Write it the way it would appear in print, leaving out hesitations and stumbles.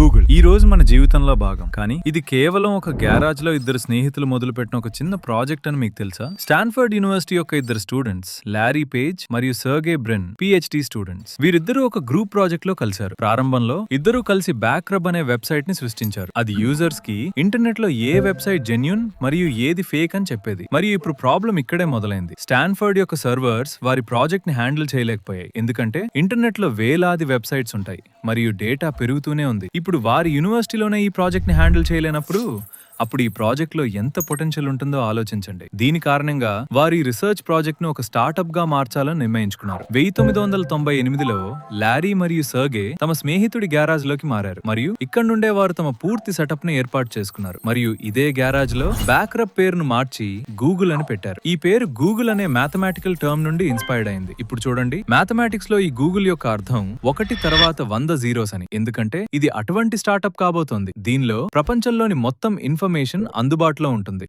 Google ఈ రోజు మన జీవితంలో భాగం, కానీ ఇది కేవలం ఒక గ్యారాజ్ లో ఇద్దరు స్నేహితులు మొదలుపెట్టిన ఒక చిన్న ప్రాజెక్ట్ అని మీకు తెలుసా? స్టాన్ఫర్డ్ యూనివర్సిటీ యొక్క ఇద్దరు స్టూడెంట్స్, లారీ పేజ్ మరియు సర్గే బ్రిన్, పిహెచ్డి స్టూడెంట్స్, వీరిద్దరూ ఒక గ్రూప్ ప్రాజెక్ట్ లో కలిశారు. ప్రారంభంలో ఇద్దరూ కలిసి బ్యాక్రబ్ అనే వెబ్సైట్ ని సృష్టించారు. అది యూజర్స్ కి ఇంటర్నెట్ లో ఏ వెబ్సైట్ జెన్యూన్ మరియు ఏది ఫేక్ అని చెప్పేది. మరియు ఇప్పుడు ప్రాబ్లం ఇక్కడే మొదలైంది. స్టాన్ఫర్డ్ యొక్క సర్వర్స్ వారి ప్రాజెక్ట్ ని హ్యాండిల్ చేయలేకపోయాయి, ఎందుకంటే ఇంటర్నెట్ లో వేలాది వెబ్సైట్స్ ఉంటాయి మరియు డేటా పెరుగుతూనే ఉంది. ఇప్పుడు వారి యూనివర్సిటీలోనే ఈ ప్రాజెక్ట్ ని హ్యాండిల్ చేయలేనప్పుడు అప్పుడు ఈ ప్రాజెక్ట్ లో ఎంత పొటెన్షియల్ ఉంటుందో ఆలోచించండి. దీని కారణంగా వారు ఈ రీసెర్చ్ ప్రాజెక్ట్ ను ఒక స్టార్ట్అప్ గా మార్చాలని నిర్ణయించుకున్నారు. 1998లో లారీ మరియు సర్గే తమ స్నేహితుడి గ్యారాజ్ లోకి మారారు మరియు ఇక్కడ నుండే వారు తమ పూర్తి సెటప్ ని ఏర్పాటు చేసుకున్నారు. మరియు ఇదే గ్యారాజ్ లో బ్యాక్రబ్ పేరును మార్చి గూగుల్ అని పెట్టారు. ఈ పేరు గూగుల్ అనే మ్యాథమెటికల్ టర్మ్ నుండి ఇన్స్పైర్డ్ అయింది. ఇప్పుడు చూడండి, మ్యాథమెటిక్స్ లో ఈ గూగుల్ యొక్క అర్థం 1 తర్వాత 100 జీరోస్ అని, ఎందుకంటే ఇది అటువంటి స్టార్ట్అప్ కాబోతోంది దీనిలో ప్రపంచంలోని మొత్తం ఇన్ఫర్మేషన్ అందుబాటులో ఉంటుంది.